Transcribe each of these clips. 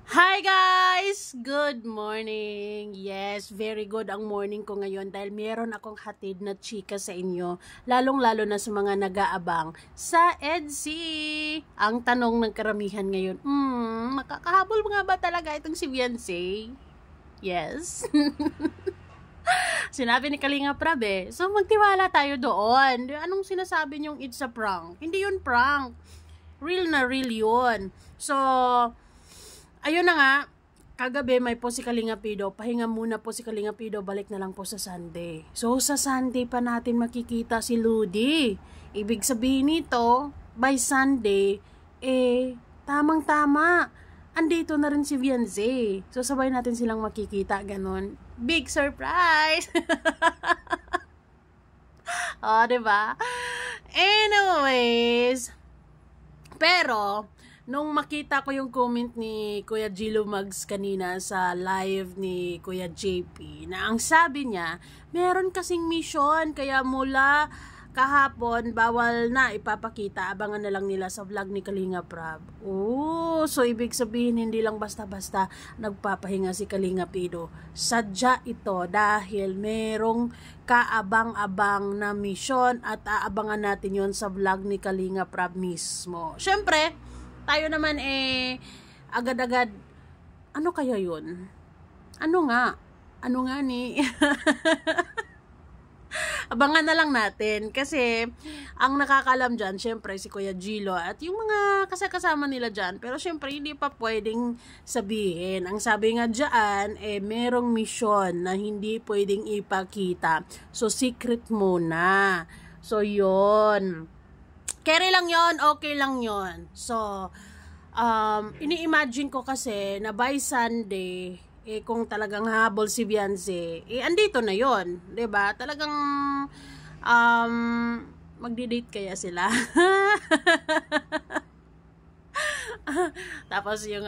Hi guys! Good morning! Yes, very good ang morning ko ngayon dahil meron akong hatid na chika sa inyo, lalong-lalo na sa mga nag-aabang sa EDSI. Ang tanong ng karamihan ngayon, makakahabol nga ba talaga itong si Beyonce? Yes. Sinabi ni Kalinga Prab So magtiwala tayo doon. Anong sinasabi niyong it's a prank? Hindi yun prank. Real na real yun. So, ayun na nga, kagabi may po si Kalinga Pido, pahinga muna po si Kalinga Pido, balik na lang po sa Sunday. So sa Sunday pa natin makikita si Ludi. Ibig sabihin nito, by Sunday, tamang-tama, andito na rin si Beyonce. So sabay natin silang makikita, ganon. Big surprise! O, diba? Anyways, pero nung makita ko yung comment ni Kuya Gilo Mags kanina sa live ni Kuya JP, na ang sabi niya, meron kasing mission, kaya mula kahapon, bawal na ipapakita, abangan na lang nila sa vlog ni Kalinga Prab. So ibig sabihin, hindi lang basta-basta nagpapahinga si Kalinga Pido. Sadya ito dahil merong kaabang-abang na mission at aabangan natin yon sa vlog ni Kalinga Prab mismo. Syempre, tayo naman agad-agad, ano kaya yun? Ano nga ni? Abangan na lang natin kasi ang nakakalam dyan, syempre si Kuya Gilo at yung mga kasama nila dyan, pero syempre hindi pa pwedeng sabihin. Ang sabi nga dyan, merong mission na hindi pwedeng ipakita. So secret muna. So yun. Carry lang yon, okay lang yon. So, ini-imagine ko kasi na by Sunday, kung talagang habol si Beyonce, andito na yon, 'di ba? Talagang magdi-date kaya sila. Tapos yung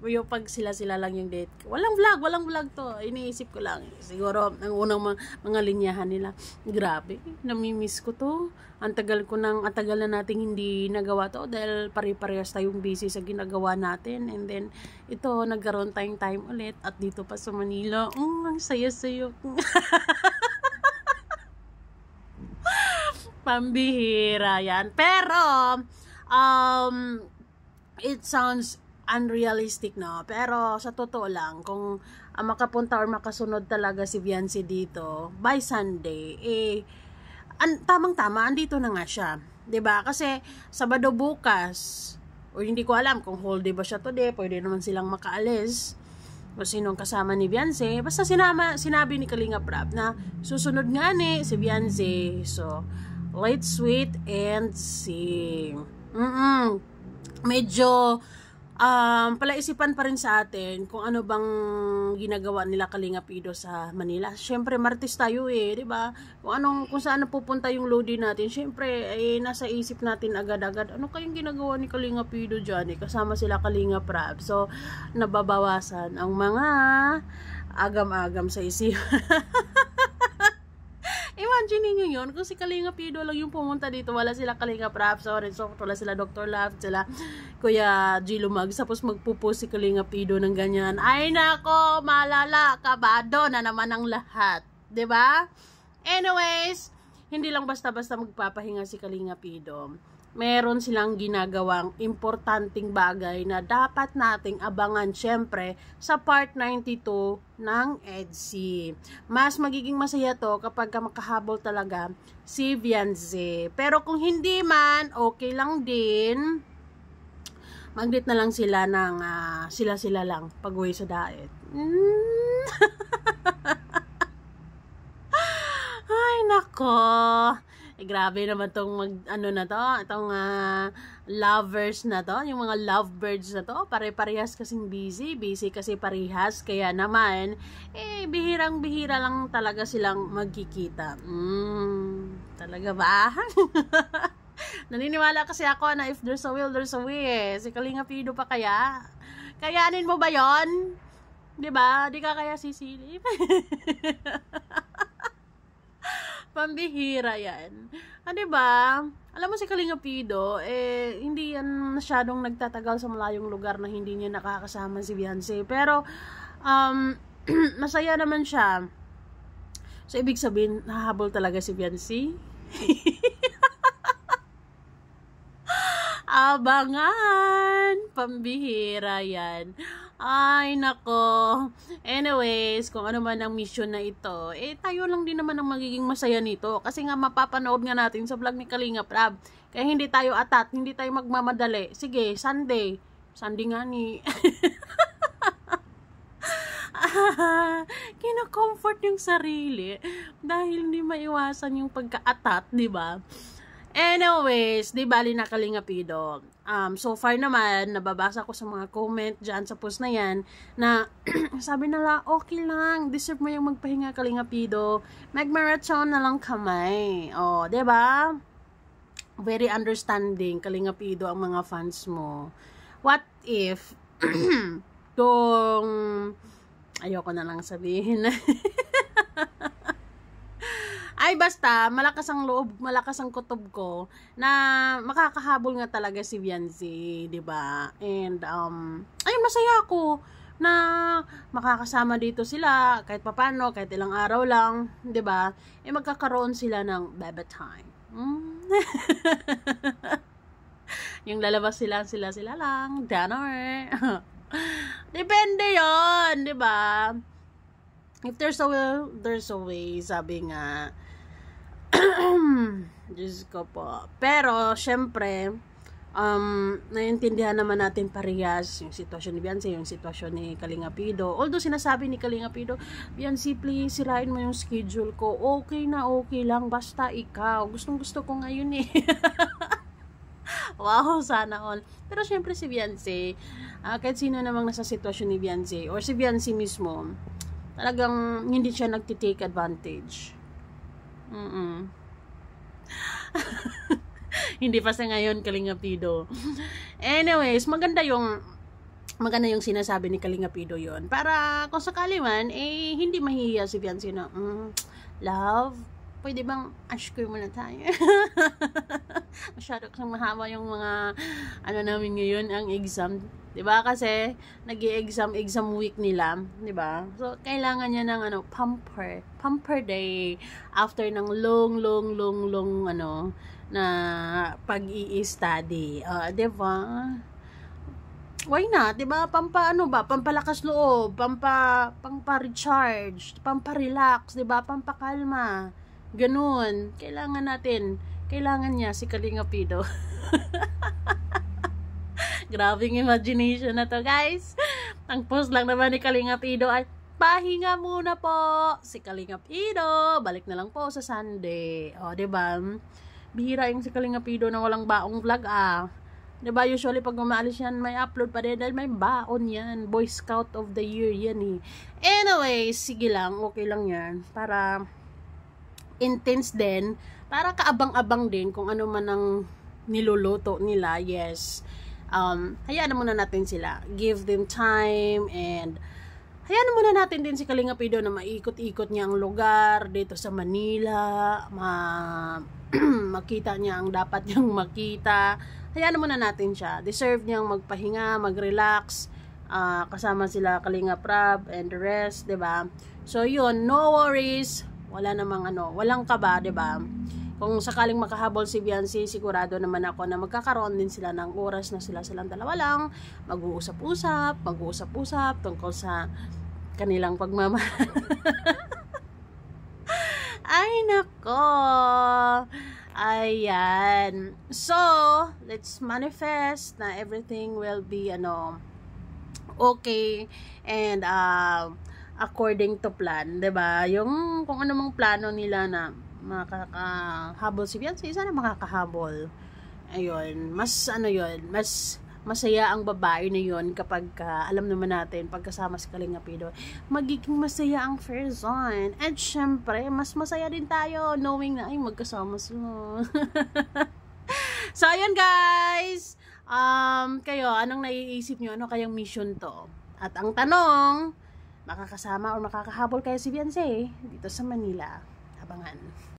yung pag sila lang yung date. Walang vlog to. Iniisip ko lang. Siguro ang unang mga linyahan nila. Grabe, nami-miss ko to. Ang tagal na nating hindi nagawa to dahil pare-parehas tayong busy sa ginagawa natin. And then ito nagkaroon tayong time ulit at dito pa sa Manila. Ang saya-saya. Pambihira yan. Pero it sounds unrealistic, no? Pero sa totoo lang, kung makapunta or makasunod talaga si Beyonce dito by Sunday, tamang-tama, andito na nga siya. 'Di ba? Kasi Sabado bukas, o hindi ko alam kung whole day ba siya today, pwede naman silang makaalis. O sinong kasama ni Beyonce, basta sinabi ni Kalinga Prab na susunod nga si Beyonce. So, let's wait and see. Medyo palaisipan pa rin sa atin kung ano bang ginagawa nila Kalinga Pido sa Manila. Syempre Martes tayo 'di ba? Kung saan napupunta yung loading natin, syempre nasa isip natin agad-agad ano kayong ginagawa ni Kalinga Pido diyan, kasama sila Kalinga Prab. So nababawasan ang mga agam-agam sa isip. Imagine niyo yun, kung si Kalinga Pido lang yung pumunta dito, wala sila Kalinga Prab, wala sila Dr. Love, sila Kuya Gilo Mags, tapos magpupost si Kalinga Pido ng ganyan. Ay nako, malala, kabado na naman ang lahat. 'Di ba? Anyways, hindi lang basta-basta magpapahinga si Kalinga Pido. Meron silang ginagawang importanteng bagay na dapat nating abangan syempre sa part 92 ng EDSI. Mas magiging masaya to kapag makahabol talaga si Beyonce. Pero kung hindi man, okay lang din. Mag-date na lang sila ng sila lang pag-uwi sa diet. Ay nako. Grabe naman tong itong lovers na to, yung mga lovebirds na to, pare-parehas kasing busy kasi parehas, kaya naman bihirang-bihira lang talaga silang magkikita. Talaga ba? Naniniwala kasi ako na if there's a will, there's a way. Si Kalinga Pido pa kaya? Kayanin mo ba yon? 'Di ba? Di ka kaya sisilip? Pambihira yan. Diba? Alam mo si Kalinga Pido, hindi yan masyadong nagtatagal sa malayong lugar na hindi niya nakakasama si Beyonce. Pero, masaya naman siya. So, ibig sabihin, nahahabol talaga si Beyonce. Abangan! Pambihira yan. Ay, nako. Anyways, kung ano man ang mission na ito, tayo lang din naman ang magiging masaya nito. Kasi nga, mapapanood nga natin sa vlog ni Kalinga Prab. Kaya hindi tayo atat, hindi tayo magmamadali. Sige, Sunday. Sunday nga ni. Kina-comfort yung sarili. Dahil hindi maiwasan yung pagka-atat, di ba? Anyways, di bali na Kalinga Pido. So far naman, nababasa ko sa mga comment dyan sa post na yan, na sabi nila, okay lang, deserve mo yung magpahinga Kalinga Pido. Mag-marathon na lang kamay. O, di ba? Very understanding, Kalinga Pido, ang mga fans mo. What if, kung, ayoko na lang sabihin, ay basta, malakas ang loob, malakas ang kutob ko na makakahabol nga talaga si Beyonce, 'di ba? And ay masaya ako na makakasama dito sila kahit papaano, kahit ilang araw lang, 'di ba? Magkakaroon sila ng baby time. Yung lalabas sila lang, dinner. Depende 'yon, 'di ba? If there's a will, there's a way, sabi nga. Diyos ko po. Pero, syempre, naiintindihan naman natin parehas yung sitwasyon ni Beyonce, yung sitwasyon ni Kalinga Pido. Although, sinasabi ni Kalinga Pido, Beyonce, please, sirain mo yung schedule ko. Okay na, okay lang. Basta ikaw. Gustong-gusto ko ngayon eh. Wow, sana all. Pero, syempre, si Beyonce, kahit sino namang nasa sitwasyon ni Beyonce, or si Beyonce mismo, talagang hindi siya nagtitake advantage. Hindi pa sa ngayon, Kalinga Pido. Anyways, maganda yung sinasabi ni Kalinga Pido yon. Para kung sakali man, hindi mahihiya si Beyonce na, love, pwede bang ashkur muna tayo? Masyado kasang mahaba yung mga, namin ngayon, ang exam. Diba? Kasi, exam week nila. Diba? So, kailangan niya ng, pamper day. After ng long, na pag-i-study. Diba? Why not? Diba? Pampalakas loob, pampa-recharge, pampa-relax, diba? Pampakalma. Ganun. Kailangan niya si Kalinga Pido. Grabing imagination na to, guys. Ang post lang naman ni Kalinga Pido ay, pahinga muna po si Kalinga Pido. Balik na lang po sa Sunday. O, diba? Bihira yung si Kalinga Pido na walang baong vlog, Diba? Usually, pag umaalis yan, may upload pa rin dahil may baon yan. Boy Scout of the Year yan eh. Anyway, sige lang. Okay lang yan. Para intense din. Para kaabang-abang din kung ano man ang niluluto nila. Yes. Hayaan na muna natin sila. Give them time and hayaan na muna natin din si Kalinga Pido na maikot-ikot niya ang lugar dito sa Manila. Makita niya ang dapat niyang makita. Hayaan na muna natin siya. Deserve niyang magpahinga, mag-relax. Kasama sila Kalinga Prab and the rest, 'di ba? So yun, no worries. Wala namang walang kaba, 'di ba? Kung sakaling makahabol si Beyonce, sigurado naman ako na magkakaroon din sila ng oras na silang dalawa lang, mag-uusap-usap tungkol sa kanilang pagmamahal. Ay, nako. Ayan. So, let's manifest na everything will be, okay and according to plan, 'di ba? Yung kung ano mang plano nila na makakahabol si Beyonce, sana makakahabol. Ayun, mas masaya ang babae na yun kapag alam naman natin, pagkasama si Kalinga Pido, magiging masaya ang fair zone. And syempre, mas masaya din tayo knowing na ay magkasama sila. So, ayun guys. Kayo, anong naiisip nyo? Ano kayang mission to? At ang tanong, makakasama o makakahabol kayo si Beyonce dito sa Manila? Abangan.